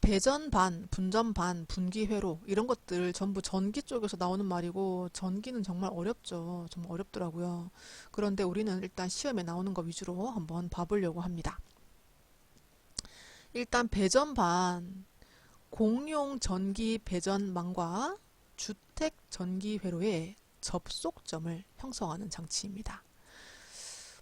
배전반, 분전반, 분기회로 이런 것들 전부 전기 쪽에서 나오는 말이고 전기는 정말 어렵죠. 정말 어렵더라고요. 그런데 우리는 일단 시험에 나오는 거 위주로 한번 봐보려고 합니다. 일단 배전반, 공용 전기 배전망과 주택 전기회로의 접속점을 형성하는 장치입니다.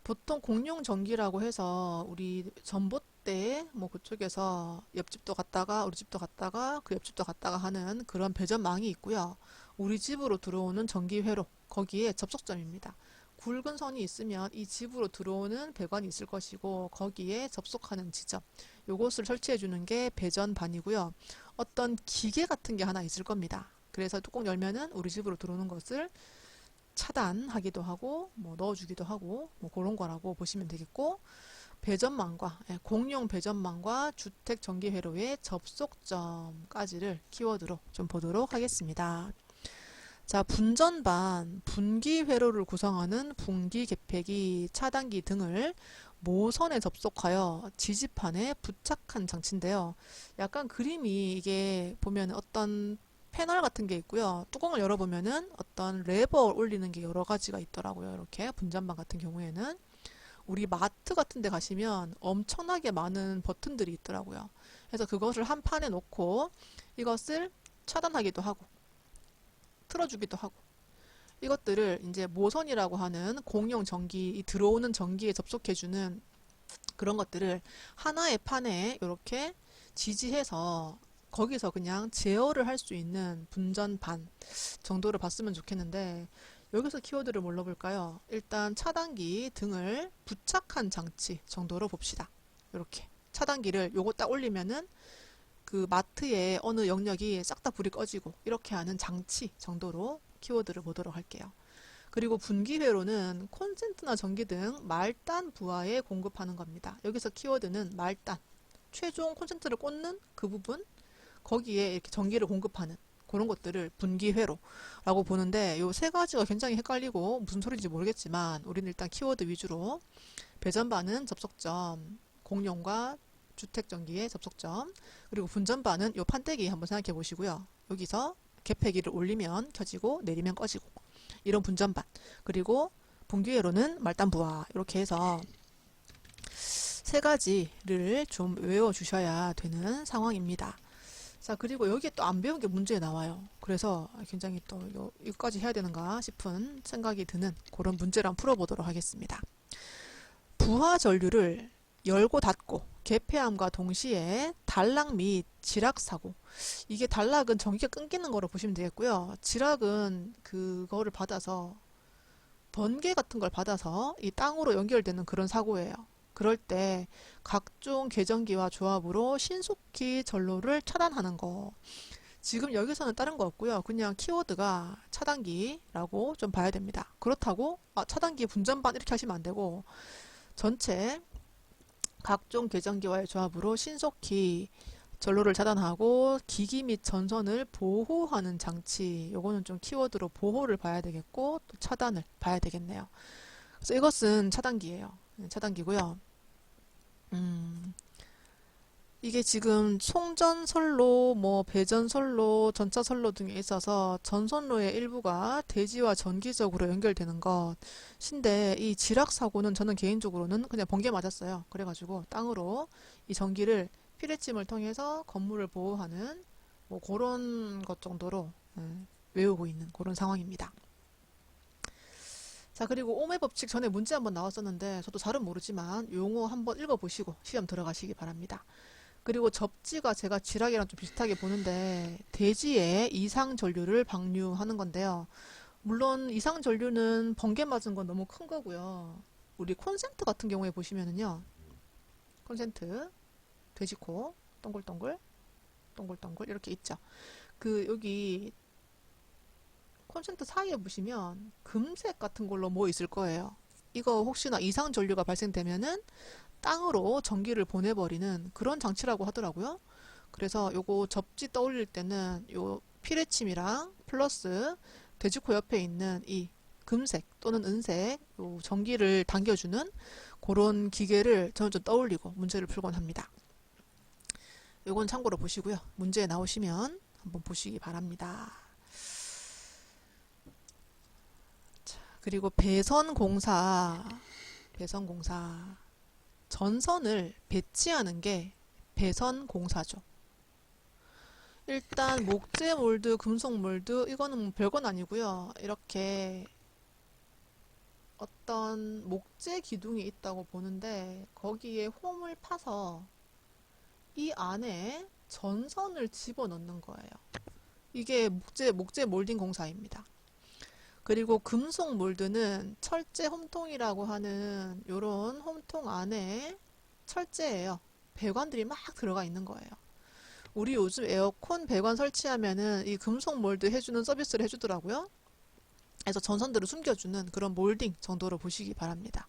보통 공용 전기라고 해서 우리 전봇대 뭐 그쪽에서 옆집도 갔다가 우리 집도 갔다가 그 옆집도 갔다가 하는 그런 배전망이 있고요. 우리 집으로 들어오는 전기회로 거기에 접속점입니다. 굵은 선이 있으면 이 집으로 들어오는 배관이 있을 것이고 거기에 접속하는 지점 요것을 설치해 주는 게 배전반이고요. 어떤 기계 같은 게 하나 있을 겁니다. 그래서 뚜껑 열면은 우리 집으로 들어오는 것을 차단하기도 하고 뭐 넣어주기도 하고 뭐 그런 거라고 보시면 되겠고 배전망과 공용 배전망과 주택 전기회로의 접속점까지를 키워드로 좀 보도록 하겠습니다. 자, 분전반, 분기회로를 구성하는 분기 개폐기, 차단기 등을 모선에 접속하여 지지판에 부착한 장치인데요. 약간 그림이 이게 보면 어떤 패널 같은 게 있고요. 뚜껑을 열어보면은 어떤 레버 올리는 게 여러 가지가 있더라고요. 이렇게 분전반 같은 경우에는 우리 마트 같은 데 가시면 엄청나게 많은 버튼들이 있더라고요. 그래서 그것을 한 판에 놓고 이것을 차단하기도 하고 틀어주기도 하고 이것들을 이제 모선이라고 하는 공용 전기, 들어오는 전기에 접속해주는 그런 것들을 하나의 판에 이렇게 지지해서 거기서 그냥 제어를 할 수 있는 분전반 정도를 봤으면 좋겠는데 여기서 키워드를 뭘로 볼까요? 일단 차단기 등을 부착한 장치 정도로 봅시다. 이렇게 차단기를 요거 딱 올리면은 그 마트의 어느 영역이 싹 다 불이 꺼지고 이렇게 하는 장치 정도로 키워드를 보도록 할게요. 그리고 분기회로는 콘센트나 전기 등 말단 부하에 공급하는 겁니다. 여기서 키워드는 말단, 최종 콘센트를 꽂는 그 부분, 거기에 이렇게 전기를 공급하는 그런 것들을 분기회로라고 보는데 요 세 가지가 굉장히 헷갈리고 무슨 소리인지 모르겠지만 우리는 일단 키워드 위주로 배전반은 접속점, 공용과 주택전기의 접속점, 그리고 분전반은 요 판때기 한번 생각해 보시고요. 여기서 개폐기를 올리면 켜지고 내리면 꺼지고 이런 분전반, 그리고 분기회로는 말단부하 이렇게 해서 세 가지를 좀 외워 주셔야 되는 상황입니다. 자, 그리고 여기에 또 안 배운 게 문제에 나와요. 그래서 굉장히 또 이거까지 해야 되는가 싶은 생각이 드는 그런 문제를 한번 풀어보도록 하겠습니다. 부하 전류를 열고 닫고 개폐함과 동시에 단락 및 지락 사고, 이게 단락은 전기가 끊기는 거로 보시면 되겠고요. 지락은 그거를 받아서 번개 같은 걸 받아서 이 땅으로 연결되는 그런 사고예요. 그럴 때 각종 계전기와 조합으로 신속히 전로를 차단하는 거. 지금 여기서는 다른 거 없고요. 그냥 키워드가 차단기라고 좀 봐야 됩니다. 그렇다고 차단기 분전반 이렇게 하시면 안 되고 전체 각종 계전기와의 조합으로 신속히 전로를 차단하고 기기 및 전선을 보호하는 장치. 요거는 좀 키워드로 보호를 봐야 되겠고 또 차단을 봐야 되겠네요. 그래서 이것은 차단기예요. 차단기고요. 이게 지금 송전선로, 뭐 배전선로, 전차선로 등에 있어서 전선로의 일부가 대지와 전기적으로 연결되는 것인데 이 지락사고는 저는 개인적으로는 그냥 번개 맞았어요. 그래가지고 땅으로 이 전기를 피레침을 통해서 건물을 보호하는 뭐 그런 것 정도로 외우고 있는 그런 상황입니다. 자, 그리고 오매 법칙 전에 문제 한번 나왔었는데 저도 잘은 모르지만 용어 한번 읽어보시고 시험 들어가시기 바랍니다. 그리고 접지가 제가 지락이랑 좀 비슷하게 보는데 대지에 이상 전류를 방류하는 건데요. 물론 이상 전류는 번개 맞은 건 너무 큰 거고요. 우리 콘센트 같은 경우에 보시면은요. 콘센트, 돼지코, 동글동글, 동글동글 이렇게 있죠. 그 여기 콘센트 사이에 보시면 금색 같은 걸로 뭐 있을 거예요. 이거 혹시나 이상 전류가 발생되면은 땅으로 전기를 보내버리는 그런 장치라고 하더라고요. 그래서 요거 접지 떠올릴 때는 요 피레침이랑 플러스 돼지코 옆에 있는 이 금색 또는 은색 요 전기를 당겨주는 그런 기계를 저는 좀 떠올리고 문제를 풀곤 합니다. 이건 참고로 보시고요. 문제 나오시면 한번 보시기 바랍니다. 자, 그리고 배선공사. 전선을 배치하는 게 배선공사죠. 일단 목재 몰드, 금속 몰드 이거는 뭐 별건 아니고요. 이렇게 어떤 목재 기둥이 있다고 보는데 거기에 홈을 파서 이 안에 전선을 집어넣는 거예요. 이게 목재 몰딩 공사입니다. 그리고 금속 몰드는 철제 홈통이라고 하는 요런 홈통 안에 철제예요. 배관들이 막 들어가 있는 거예요. 우리 요즘 에어컨 배관 설치하면은 이 금속 몰드 해주는 서비스를 해주더라고요. 그래서 전선들을 숨겨주는 그런 몰딩 정도로 보시기 바랍니다.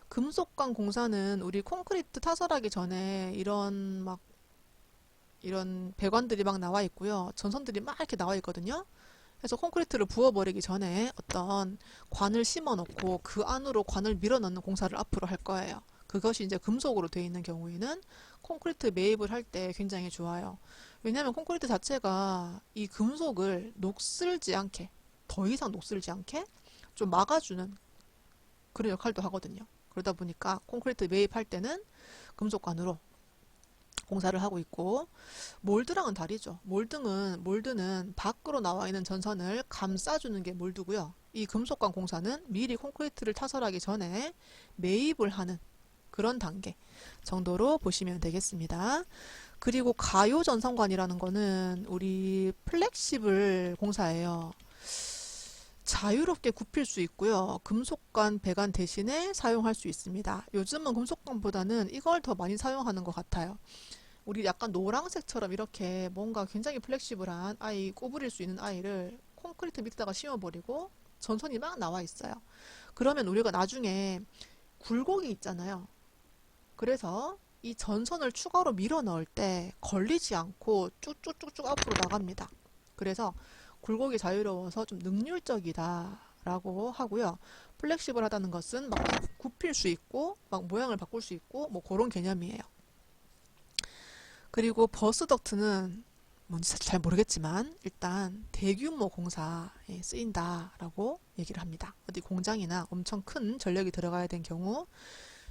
금속관 공사는 우리 콘크리트 타설하기 전에 이런 배관들이 막 나와 있고요. 전선들이 막 이렇게 나와 있거든요. 그래서 콘크리트를 부어버리기 전에 어떤 관을 심어 놓고 그 안으로 관을 밀어 넣는 공사를 앞으로 할 거예요. 그것이 이제 금속으로 되어 있는 경우에는 콘크리트 매입을 할 때 굉장히 좋아요. 왜냐하면 콘크리트 자체가 이 금속을 녹슬지 않게, 더 이상 녹슬지 않게 좀 막아주는 그런 역할도 하거든요. 그러다 보니까 콘크리트 매입할 때는 금속관으로 공사를 하고 있고, 몰드랑은 다르죠. 몰드는 밖으로 나와 있는 전선을 감싸주는 게 몰드고요. 이 금속관 공사는 미리 콘크리트를 타설하기 전에 매입을 하는 그런 단계 정도로 보시면 되겠습니다. 그리고 가요 전선관이라는 거는 우리 플렉시블 공사예요. 자유롭게 굽힐 수 있고요. 금속관, 배관 대신에 사용할 수 있습니다. 요즘은 금속관보다는 이걸 더 많이 사용하는 것 같아요. 우리 약간 노란색처럼 이렇게 뭔가 굉장히 플렉시블한 아이, 꼬부릴 수 있는 아이를 콘크리트 밑에다가 씌워버리고 전선이 막 나와 있어요. 그러면 우리가 나중에 굴곡이 있잖아요. 그래서 이 전선을 추가로 밀어 넣을 때 걸리지 않고 쭉쭉쭉쭉 앞으로 나갑니다. 그래서 굴곡이 자유로워서 좀 능률적이다 라고 하고요. 플렉시블하다는 것은 막 굽힐 수 있고 막 모양을 바꿀 수 있고 뭐 그런 개념이에요. 그리고 버스덕트는 뭔지 잘 모르겠지만 일단 대규모 공사에 쓰인다라고 얘기를 합니다. 어디 공장이나 엄청 큰 전력이 들어가야 된 경우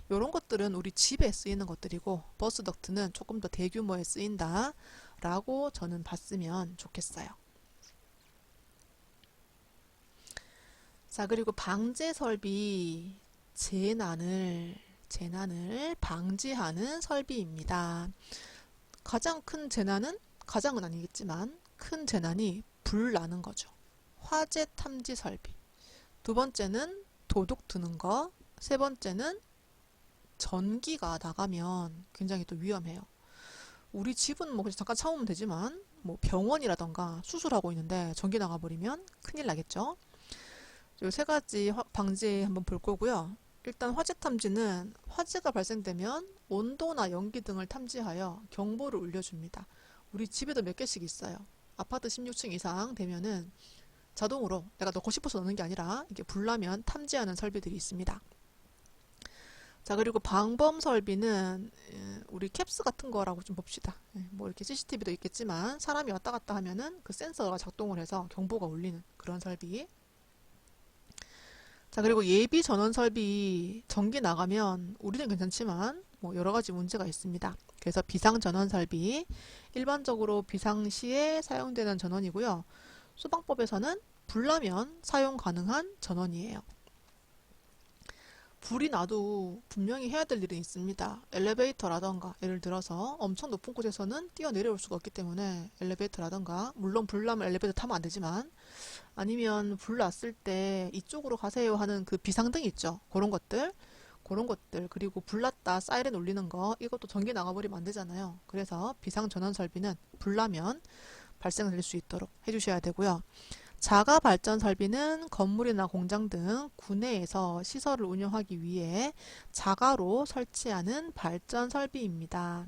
이런 것들은 우리 집에 쓰이는 것들이고 버스덕트는 조금 더 대규모에 쓰인다라고 저는 봤으면 좋겠어요. 자, 그리고 방제 설비 재난을 방지하는 설비입니다. 가장 큰 재난은 가장은 아니겠지만 큰 재난이 불 나는 거죠. 화재 탐지 설비. 두 번째는 도둑 드는 거. 세 번째는 전기가 나가면 굉장히 또 위험해요. 우리 집은 뭐 그냥 잠깐 참으면 되지만 뭐 병원이라던가 수술하고 있는데 전기 나가버리면 큰일 나겠죠. 이 세 가지 방지 한번 볼 거고요. 일단 화재 탐지는 화재가 발생되면 온도나 연기 등을 탐지하여 경보를 울려줍니다. 우리 집에도 몇 개씩 있어요. 아파트 16층 이상 되면은 자동으로 내가 넣고 싶어서 넣는 게 아니라 이게 불나면 탐지하는 설비들이 있습니다. 자, 그리고 방범 설비는 우리 캡스 같은 거라고 좀 봅시다. 뭐 이렇게 CCTV도 있겠지만 사람이 왔다 갔다 하면은 그 센서가 작동을 해서 경보가 울리는 그런 설비. 자, 그리고 예비 전원 설비 전기 나가면 우리는 괜찮지만 뭐 여러 가지 문제가 있습니다. 그래서 비상 전원 설비 일반적으로 비상시에 사용되는 전원이고요. 소방법에서는 불나면 사용 가능한 전원이에요. 불이 나도 분명히 해야 될 일은 있습니다. 엘리베이터라던가 예를 들어서 엄청 높은 곳에서는 뛰어내려올 수가 없기 때문에 엘리베이터라던가 물론 불 나면 엘리베이터 타면 안 되지만 아니면 불 났을 때 이쪽으로 가세요 하는 그 비상등 있죠. 그런 것들 그리고 불 났다 사이렌 울리는 거 이것도 전기 나가버리면 안 되잖아요. 그래서 비상 전원 설비는 불 나면 발생될 수 있도록 해주셔야 되고요. 자가 발전 설비는 건물이나 공장 등 구내에서 시설을 운영하기 위해 자가로 설치하는 발전 설비입니다.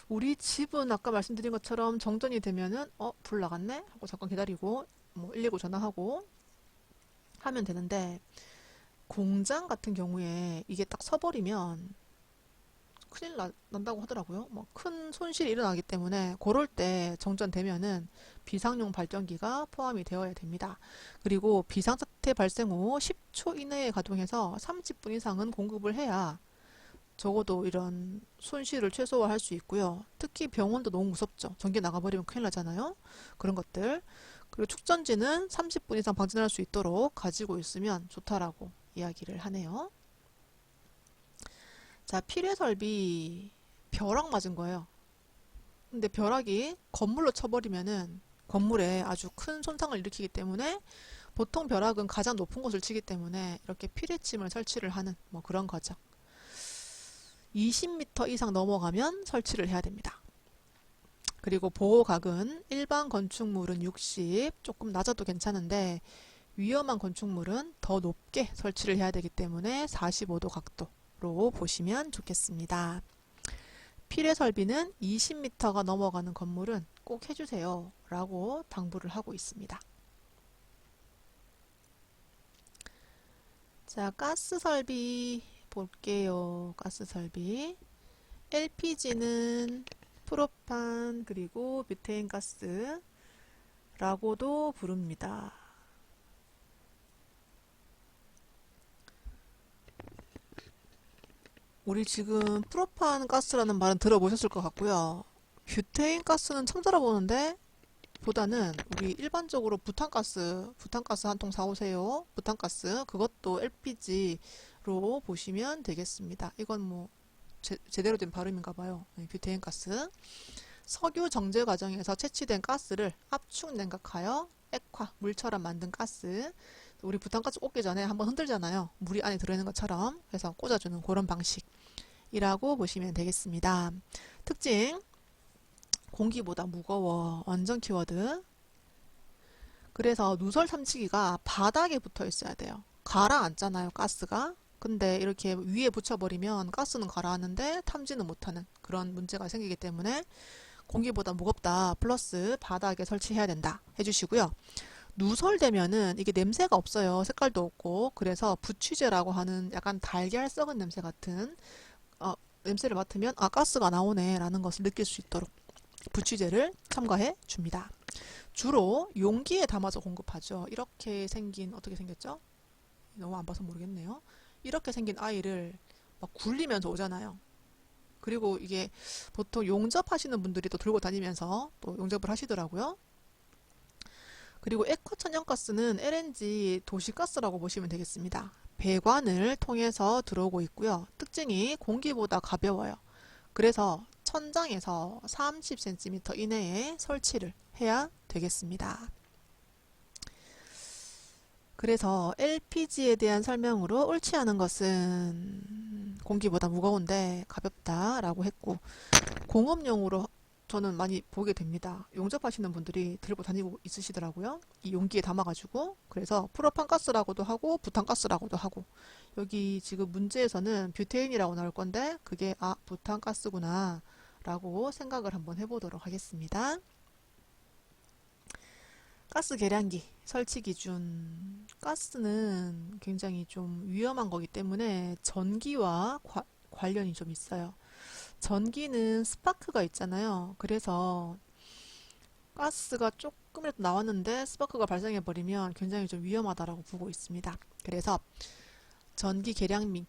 우리 집은 아까 말씀드린 것처럼 정전이 되면은 불 나갔네? 하고 잠깐 기다리고 뭐 119 전화하고 하면 되는데 공장 같은 경우에 이게 딱 서버리면 큰일 난다고 하더라고요. 뭐 큰 손실이 일어나기 때문에 그럴 때 정전되면은 비상용 발전기가 포함이 되어야 됩니다. 그리고 비상사태 발생 후 10초 이내에 가동해서 30분 이상은 공급을 해야 적어도 이런 손실을 최소화할 수 있고요. 특히 병원도 너무 무섭죠. 전기 나가버리면 큰일 나잖아요. 그런 것들. 그리고 축전지는 30분 이상 방전할 수 있도록 가지고 있으면 좋다라고 이야기를 하네요. 자, 필요 설비 벼락 맞은 거예요. 근데 벼락이 건물로 쳐버리면은 건물에 아주 큰 손상을 일으키기 때문에 보통 벼락은 가장 높은 곳을 치기 때문에 이렇게 피뢰침을 설치를 하는 뭐 그런 거죠. 20m 이상 넘어가면 설치를 해야 됩니다. 그리고 보호각은 일반 건축물은 60, 조금 낮아도 괜찮은데 위험한 건축물은 더 높게 설치를 해야 되기 때문에 45도 각도로 보시면 좋겠습니다. 필요 설비는 20m가 넘어가는 건물은 꼭 해주세요 라고 당부를 하고 있습니다. 자, 가스 설비 볼게요. 가스 설비. LPG는 프로판 그리고 뷰테인 가스라고도 부릅니다. 우리 지금 프로판 가스라는 말은 들어보셨을 것 같고요. 뷰테인 가스는 처음 들어보는데 보다는 우리 일반적으로 부탄가스 한 통 사오세요. 부탄가스 그것도 LPG로 보시면 되겠습니다. 이건 뭐 제대로 된 발음인가 봐요. 뷰테인 가스. 석유 정제 과정에서 채취된 가스를 압축 냉각하여 액화, 물처럼 만든 가스. 우리 부탄가스 꽂기 전에 한번 흔들잖아요. 물이 안에 들어있는 것처럼. 그래서 꽂아주는 그런 방식이라고 보시면 되겠습니다. 특징. 공기보다 무거워. 완전 키워드. 그래서 누설 삼치기가 바닥에 붙어 있어야 돼요. 가라앉잖아요, 가스가. 근데 이렇게 위에 붙여버리면 가스는 가라앉는데 탐지는 못하는 그런 문제가 생기기 때문에 공기보다 무겁다 플러스 바닥에 설치해야 된다 해주시고요. 누설되면은 이게 냄새가 없어요. 색깔도 없고. 그래서 부취제라고 하는 약간 달걀 썩은 냄새 같은 냄새를 맡으면 아 가스가 나오네 라는 것을 느낄 수 있도록 부취제를 첨가해 줍니다. 주로 용기에 담아서 공급하죠. 이렇게 생긴 어떻게 생겼죠? 너무 안 봐서 모르겠네요. 이렇게 생긴 아이를 막 굴리면서 오잖아요. 그리고 이게 보통 용접하시는 분들이 또 들고 다니면서 또 용접을 하시더라고요. 그리고 액화천연가스는 LNG 도시가스라고 보시면 되겠습니다. 배관을 통해서 들어오고 있고요. 특징이 공기보다 가벼워요. 그래서 천장에서 30cm 이내에 설치를 해야 되겠습니다. 그래서 LPG에 대한 설명으로 옳지 않은 것은 공기보다 무거운데 가볍다라고 했고 공업용으로 저는 많이 보게 됩니다. 용접하시는 분들이 들고 다니고 있으시더라고요. 이 용기에 담아가지고 그래서 프로판 가스라고도 하고 부탄 가스라고도 하고 여기 지금 문제에서는 뷰테인이라고 나올 건데 그게 아 부탄 가스구나 라고 생각을 한번 해보도록 하겠습니다. 가스 계량기 설치 기준. 가스는 굉장히 좀 위험한 거기 때문에 전기와 관련이 좀 있어요. 전기는 스파크가 있잖아요. 그래서 가스가 조금이라도 나왔는데 스파크가 발생해 버리면 굉장히 좀 위험하다라고 보고 있습니다. 그래서 전기 계량기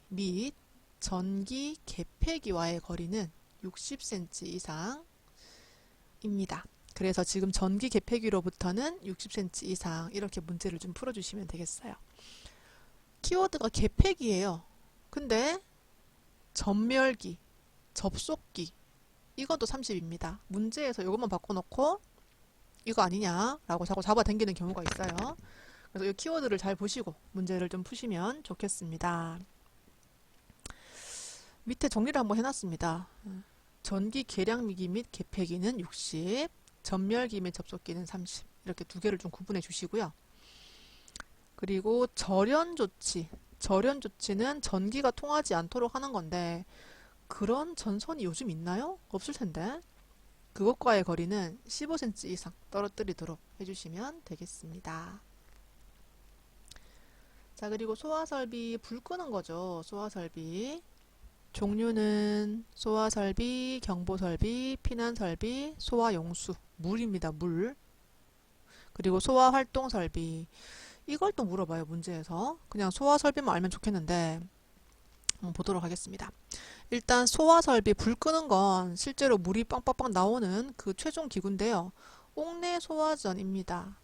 및 전기 개폐기와의 거리는 60cm 이상입니다. 그래서 지금 전기 개폐기로부터는 60cm 이상 이렇게 문제를 좀 풀어주시면 되겠어요. 키워드가 개폐기예요. 근데 전멸기, 접속기 이것도 30입니다. 문제에서 이것만 바꿔놓고 이거 아니냐라고 자꾸 잡아당기는 경우가 있어요. 그래서 이 키워드를 잘 보시고 문제를 좀 푸시면 좋겠습니다. 밑에 정리를 한번 해놨습니다. 전기 계량기 및 개폐기는 60, 전멸기 및 접속기는 30 이렇게 두 개를 좀 구분해 주시고요. 그리고 절연조치는 전기가 통하지 않도록 하는 건데 그런 전선이 요즘 있나요? 없을 텐데 그것과의 거리는 15cm 이상 떨어뜨리도록 해주시면 되겠습니다. 자, 그리고 소화설비 불 끄는 거죠. 소화설비 종류는 소화설비, 경보설비, 피난설비, 소화용수, 물입니다. 물. 그리고 소화활동설비. 이걸 또 물어봐요. 문제에서. 그냥 소화설비만 알면 좋겠는데 한번 보도록 하겠습니다. 일단 소화설비, 불 끄는 건 실제로 물이 빵빵빵 나오는 그 최종 기구인데요. 옥내소화전입니다.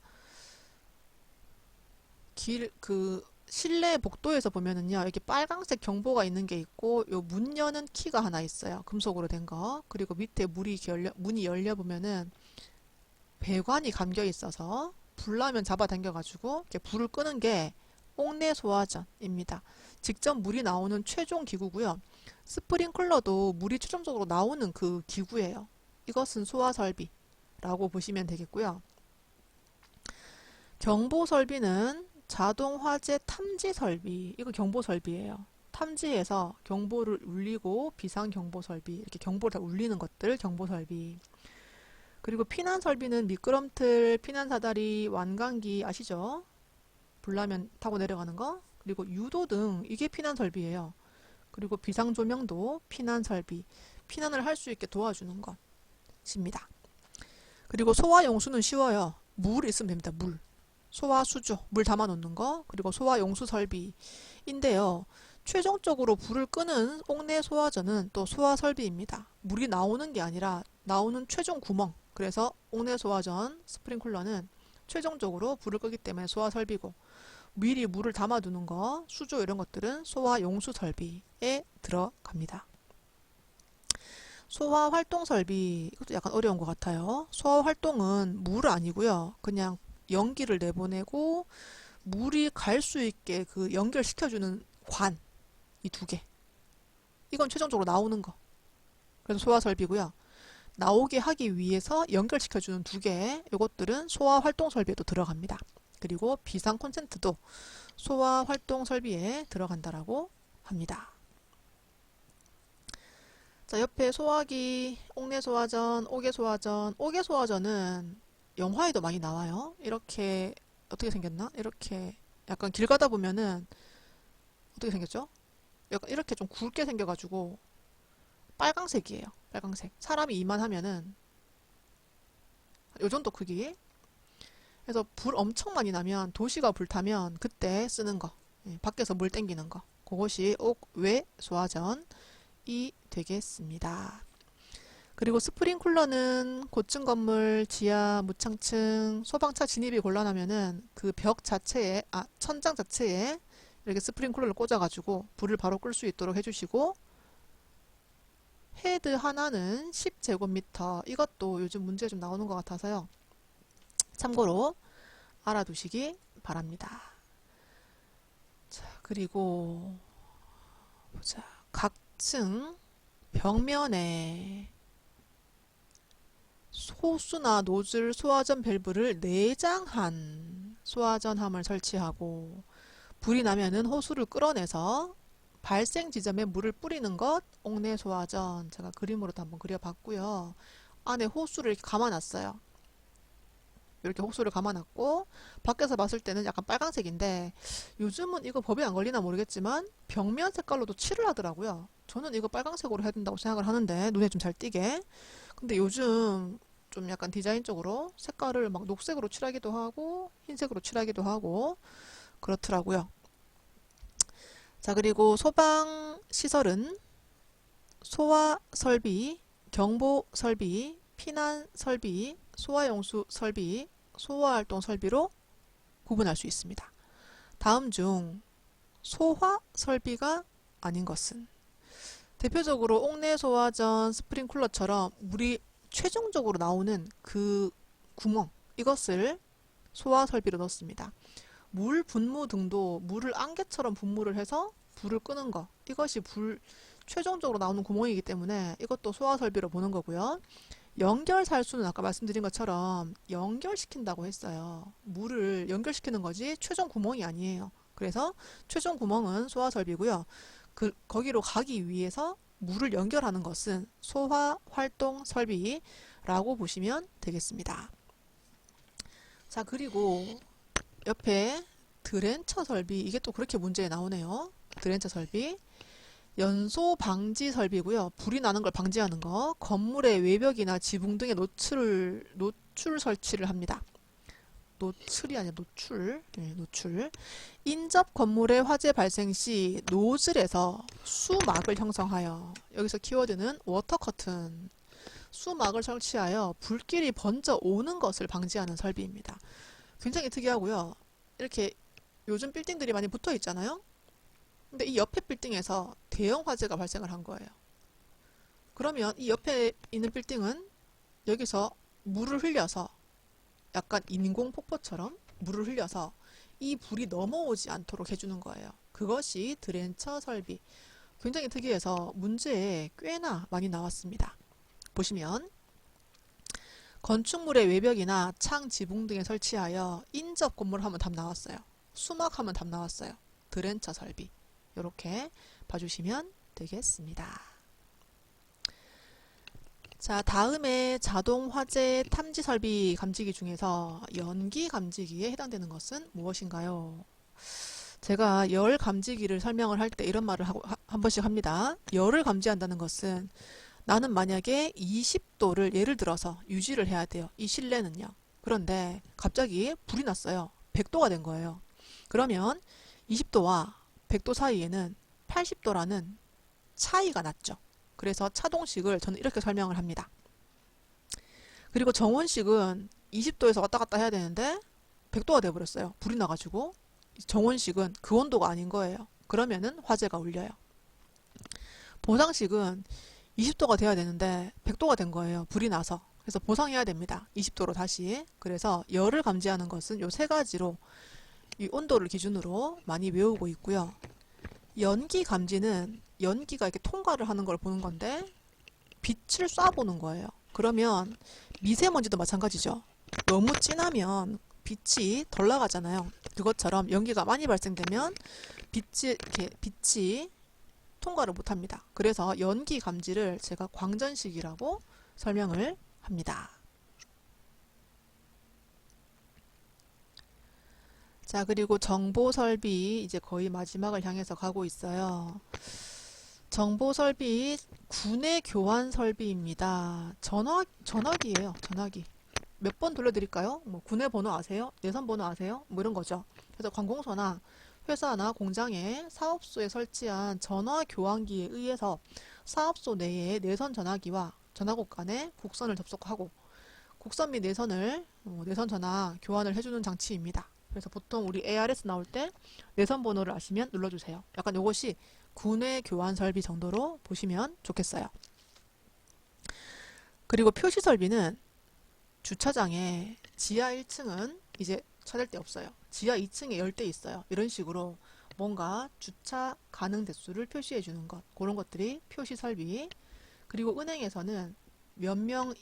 실내 복도에서 보면은요, 여기 빨강색 경보가 있는 게 있고, 요 문 여는 키가 하나 있어요. 금속으로 된 거. 그리고 밑에 문이 열려 보면은 배관이 감겨 있어서 불 나면 잡아당겨가지고 이렇게 불을 끄는 게 옥내소화전입니다. 직접 물이 나오는 최종 기구고요. 스프링클러도 물이 최종적으로 나오는 그 기구예요. 이것은 소화설비라고 보시면 되겠고요. 경보설비는 자동화재 탐지설비, 이거 경보설비예요. 탐지해서 경보를 울리고 비상경보설비, 이렇게 경보를 다 울리는 것들 경보설비. 그리고 피난설비는 미끄럼틀, 피난사다리, 완강기 아시죠? 불나면 타고 내려가는 거. 그리고 유도등, 이게 피난설비예요. 그리고 비상조명도 피난설비, 피난을 할 수 있게 도와주는 것입니다. 그리고 소화용수는 쉬워요. 물 있으면 됩니다. 물. 소화수조, 물 담아 놓는 거. 그리고 소화용수 설비인데요. 최종적으로 불을 끄는 옥내소화전은 또 소화설비입니다. 물이 나오는 게 아니라 나오는 최종 구멍. 그래서 옥내소화전 스프링클러는 최종적으로 불을 끄기 때문에 소화설비고, 미리 물을 담아두는 거, 수조 이런 것들은 소화용수 설비에 들어갑니다. 소화활동설비, 이것도 약간 어려운 것 같아요. 소화활동은 물 아니고요. 그냥 연기를 내보내고 물이 갈 수 있게 그 연결시켜주는 관, 이 두 개. 이건 최종적으로 나오는 거. 그래서 소화설비고요. 나오게 하기 위해서 연결시켜주는 두 개, 이것들은 소화활동설비에도 들어갑니다. 그리고 비상 콘센트도 소화활동설비에 들어간다라고 합니다. 자, 옆에 소화기, 옥내소화전, 옥외소화전. 옥외소화전은 영화에도 많이 나와요. 이렇게 어떻게 생겼나? 이렇게 약간 길 가다 보면은 어떻게 생겼죠? 약간 이렇게 좀 굵게 생겨가지고 빨강색이에요. 빨강색. 사람이 이만하면은 요 정도 크기. 그래서 불 엄청 많이 나면, 도시가 불타면 그때 쓰는 거. 밖에서 물 땡기는 거. 그것이 옥외소화전이 되겠습니다. 그리고 스프링클러는 고층 건물, 지하, 무창층, 소방차 진입이 곤란하면은 그 벽 자체에, 천장 자체에 이렇게 스프링클러를 꽂아가지고 불을 바로 끌 수 있도록 해주시고, 헤드 하나는 10제곱미터. 이것도 요즘 문제 좀 나오는 것 같아서요. 참고로 알아두시기 바랍니다. 자, 그리고 보자. 각층 벽면에 호수나 노즐 소화전 밸브를 내장한 소화전함을 설치하고, 불이 나면은 호수를 끌어내서 발생 지점에 물을 뿌리는 것, 옥내소화전. 제가 그림으로도 한번 그려봤고요. 안에 호수를 이렇게 감아놨어요. 이렇게 호수를 감아놨고, 밖에서 봤을 때는 약간 빨간색인데, 요즘은 이거 법에 안 걸리나 모르겠지만 벽면 색깔로도 칠을 하더라고요. 저는 이거 빨간색으로 해야 된다고 생각을 하는데, 눈에 좀 잘 띄게. 근데 요즘 좀 약간 디자인적으로 색깔을 막 녹색으로 칠하기도 하고 흰색으로 칠하기도 하고 그렇더라고요. 자, 그리고 소방 시설은 소화 설비, 경보 설비, 피난 설비, 소화용수 설비, 소화활동 설비로 구분할 수 있습니다. 다음 중 소화 설비가 아닌 것은? 대표적으로 옥내소화전 스프링클러처럼 물이 최종적으로 나오는 그 구멍, 이것을 소화 설비로 넣습니다. 물 분무 등도 물을 안개처럼 분무를 해서 불을 끄는 거, 이것이 최종적으로 나오는 구멍이기 때문에 이것도 소화 설비로 보는 거고요. 연결살수는 아까 말씀드린 것처럼 연결시킨다고 했어요. 물을 연결시키는 거지 최종 구멍이 아니에요. 그래서 최종 구멍은 소화 설비고요. 거기로 가기 위해서 물을 연결하는 것은 소화 활동 설비라고 보시면 되겠습니다. 자, 그리고 옆에 드렌처 설비, 이게 또 그렇게 문제에 나오네요. 드렌처 설비. 연소 방지 설비고요. 불이 나는 걸 방지하는 거. 건물의 외벽이나 지붕 등의 노출 설치를 합니다. 노출이 아니라 노출. 네, 노출. 인접 건물의 화재 발생 시 노즐에서 수막을 형성하여, 여기서 키워드는 워터 커튼, 수막을 설치하여 불길이 번져 오는 것을 방지하는 설비입니다. 굉장히 특이하고요. 이렇게 요즘 빌딩들이 많이 붙어 있잖아요. 근데 이 옆에 빌딩에서 대형 화재가 발생을 한 거예요. 그러면 이 옆에 있는 빌딩은 여기서 물을 흘려서, 약간 인공 폭포처럼 물을 흘려서 이 불이 넘어오지 않도록 해주는 거예요. 그것이 드렌처 설비. 굉장히 특이해서 문제에 꽤나 많이 나왔습니다. 보시면 건축물의 외벽이나 창, 지붕 등에 설치하여 인접 건물 하면 답 나왔어요. 수막 하면 답 나왔어요. 드렌처 설비. 이렇게 봐주시면 되겠습니다. 자, 다음에 자동 화재 탐지 설비 감지기 중에서 연기 감지기에 해당되는 것은 무엇인가요? 제가 열 감지기를 설명을 할 때 이런 말을 한 번씩 합니다. 열을 감지한다는 것은 나는 만약에 20도를 예를 들어서 유지를 해야 돼요. 이 실내는요. 그런데 갑자기 불이 났어요. 100도가 된 거예요. 그러면 20도와 100도 사이에는 80도라는 차이가 났죠. 그래서 차동식을 저는 이렇게 설명을 합니다. 그리고 정원식은 20도에서 왔다 갔다 해야 되는데 100도가 돼버렸어요. 불이 나가지고. 정원식은 그 온도가 아닌 거예요. 그러면은 화재가 울려요. 보상식은 20도가 돼야 되는데 100도가 된 거예요. 불이 나서. 그래서 보상해야 됩니다. 20도로 다시. 그래서 열을 감지하는 것은 요 세 가지로 이 온도를 기준으로 많이 외우고 있고요. 연기 감지는 연기가 이렇게 통과를 하는 걸 보는 건데 빛을 쏴보는 거예요. 그러면 미세먼지도 마찬가지죠. 너무 진하면 빛이 덜 나가잖아요. 그것처럼 연기가 많이 발생되면 빛이 통과를 못합니다. 그래서 연기 감지를 제가 광전식이라고 설명을 합니다. 자, 그리고 정보 설비 이제 거의 마지막을 향해서 가고 있어요. 정보 설비 군의 교환 설비입니다. 전화기예요. 전화기. 몇 번 돌려드릴까요? 뭐 군의 번호 아세요? 내선 번호 아세요? 뭐 이런 거죠. 그래서 관공서나 회사나 공장에 사업소에 설치한 전화 교환기에 의해서 사업소 내에 내선 전화기와 전화국 간에 국선을 접속하고 국선 및 내선을 내선 전화 교환을 해주는 장치입니다. 그래서 보통 우리 ARS 나올 때 내선 번호를 아시면 눌러주세요. 약간 이것이 군의 교환 설비 정도로 보시면 좋겠어요. 그리고 표시 설비는 주차장에 지하 1층은 이제 찾을 데 없어요. 지하 2층에 열대 있어요. 이런 식으로 뭔가 주차 가능 대수를 표시해 주는 것, 그런 것들이 표시 설비. 그리고 은행에서는 몇 명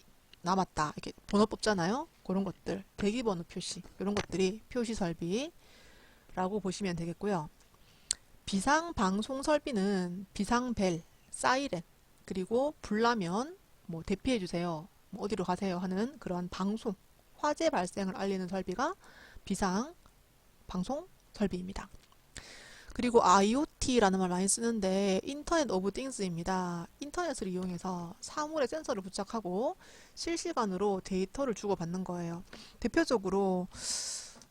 남았다 이렇게 번호 뽑잖아요. 그런 것들, 대기번호 표시, 이런 것들이 표시 설비라고 보시면 되겠고요. 비상방송 설비는 비상벨, 사이렌, 그리고 불나면 뭐 대피해 주세요, 뭐 어디로 가세요 하는 그런 방송, 화재 발생을 알리는 설비가 비상방송 설비입니다. 그리고 IoT라는 말 많이 쓰는데 인터넷 오브 띵스입니다. 인터넷을 이용해서 사물에 센서를 부착하고 실시간으로 데이터를 주고받는 거예요. 대표적으로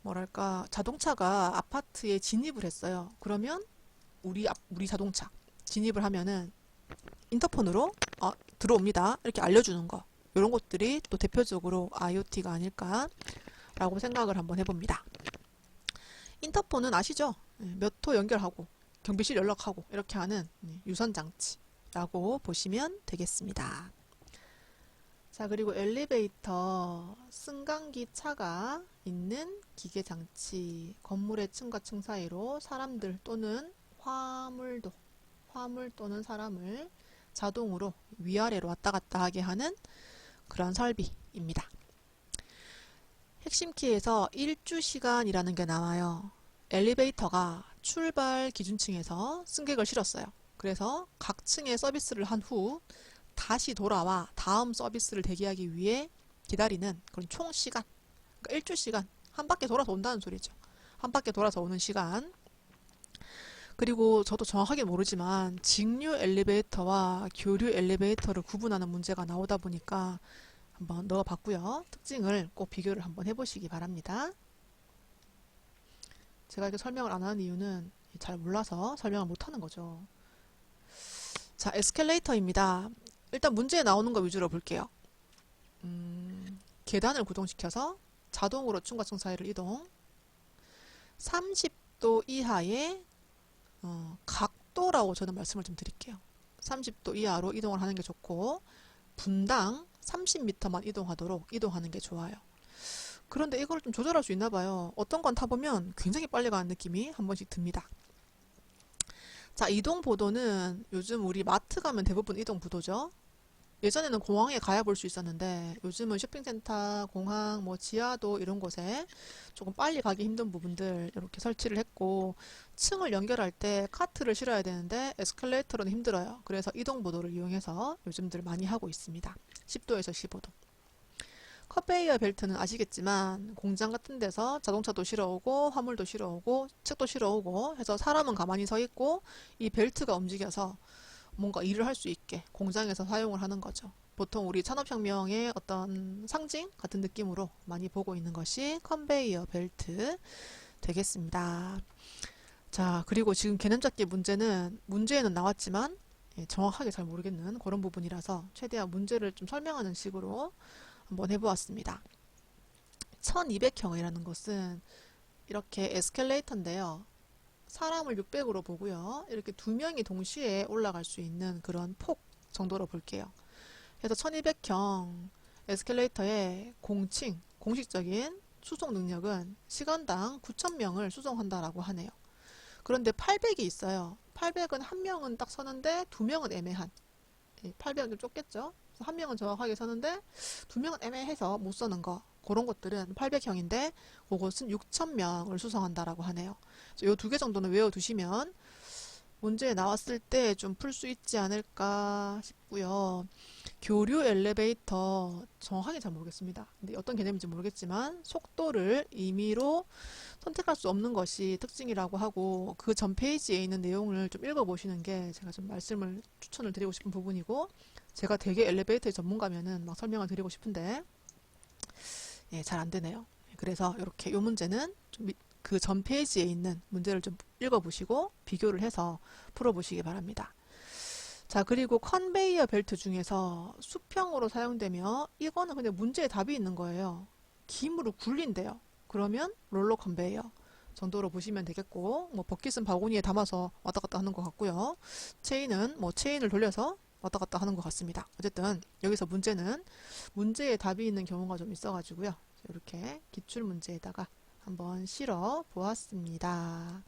뭐랄까, 자동차가 아파트에 진입을 했어요. 그러면 우리 자동차 진입을 하면은 인터폰으로 들어옵니다 이렇게 알려주는 거, 이런 것들이 또 대표적으로 IoT가 아닐까라고 생각을 한번 해봅니다. 인터폰은 아시죠? 몇 호 연결하고 경비실 연락하고 이렇게 하는 유선장치라고 보시면 되겠습니다. 자, 그리고 엘리베이터, 승강기 차가 있는 기계장치, 건물의 층과 층 사이로 사람들 또는 화물 또는 사람을 자동으로 위아래로 왔다 갔다 하게 하는 그런 설비입니다. 핵심 키에서 일주시간이라는 게 나와요. 엘리베이터가 출발 기준층에서 승객을 실었어요. 그래서 각 층에 서비스를 한 후 다시 돌아와 다음 서비스를 대기하기 위해 기다리는 그런 총 시간, 그러니까 일주시간, 한 바퀴 돌아서 온다는 소리죠. 한 바퀴 돌아서 오는 시간. 그리고 저도 정확하게 모르지만 직류 엘리베이터와 교류 엘리베이터를 구분하는 문제가 나오다 보니까 한번 넣어봤고요. 특징을 꼭 비교를 한번 해보시기 바랍니다. 제가 이렇게 설명을 안 하는 이유는 잘 몰라서 설명을 못 하는 거죠. 자, 에스컬레이터입니다. 일단 문제에 나오는 거 위주로 볼게요. 계단을 구동시켜서 자동으로 층과 층 사이를 이동. 30도 이하의 각도라고 저는 말씀을 좀 드릴게요. 30도 이하로 이동을 하는 게 좋고 분당 30m만 이동하는 게 좋아요. 그런데 이걸 좀 조절할 수 있나 봐요. 어떤 건 타보면 굉장히 빨리 가는 느낌이 한 번씩 듭니다. 자, 이동 보도는 요즘 우리 마트 가면 대부분 이동 보도죠. 예전에는 공항에 가야 볼 수 있었는데 요즘은 쇼핑센터, 공항, 뭐 지하도 이런 곳에 조금 빨리 가기 힘든 부분들 이렇게 설치를 했고 층을 연결할 때 카트를 실어야 되는데 에스컬레이터로는 힘들어요. 그래서 이동 보도를 이용해서 요즘들 많이 하고 있습니다. 10도에서 15도. 컨베이어 벨트는 아시겠지만 공장 같은 데서 자동차도 실어오고 화물도 실어오고 책도 실어오고 해서 사람은 가만히 서 있고 이 벨트가 움직여서 뭔가 일을 할 수 있게 공장에서 사용을 하는 거죠. 보통 우리 산업혁명의 어떤 상징 같은 느낌으로 많이 보고 있는 것이 컨베이어 벨트 되겠습니다. 자, 그리고 지금 개념 잡기 문제에는 나왔지만 정확하게 잘 모르겠는 그런 부분이라서 최대한 문제를 좀 설명하는 식으로 한번 해보았습니다. 1200형이라는 것은 이렇게 에스컬레이터인데요. 사람을 600으로 보고요. 이렇게 두 명이 동시에 올라갈 수 있는 그런 폭 정도로 볼게요. 그래서 1200형 에스컬레이터의 공식적인 수송 능력은 시간당 9000명을 수송한다라고 하네요. 그런데 800이 있어요. 800은 한 명은 딱 서는데 두 명은 애매한. 800은 좀 좁겠죠? 한 명은 정확하게 서는데 두 명은 애매해서 못 서는 거. 그런 것들은 800형인데 그것은 6000명을 수송한다라고 하네요. 이 두 개 정도는 외워두시면 문제에 나왔을 때 좀 풀 수 있지 않을까 싶고요. 교류 엘리베이터 정확하게 잘 모르겠습니다. 근데 어떤 개념인지 모르겠지만 속도를 임의로 선택할 수 없는 것이 특징이라고 하고 그 전 페이지에 있는 내용을 좀 읽어보시는 게 제가 좀 추천을 드리고 싶은 부분이고 제가 되게 엘리베이터의 전문가면은 막 설명을 드리고 싶은데 잘 안 되네요. 그래서 이렇게 이 문제는 좀 그 전 페이지에 있는 문제를 좀 읽어보시고 비교를 해서 풀어보시기 바랍니다. 자, 그리고 컨베이어 벨트 중에서 수평으로 사용되며 이거는 그냥 문제에 답이 있는 거예요. 김으로 굴린대요. 그러면 롤러 컨베이어 정도로 보시면 되겠고 뭐 버킷은 바구니에 담아서 왔다 갔다 하는 것 같고요. 체인은 뭐 체인을 돌려서 왔다 갔다 하는 것 같습니다. 어쨌든 여기서 문제는 문제에 답이 있는 경우가 좀 있어가지고요. 이렇게 기출 문제에다가 한번 실어 보았습니다.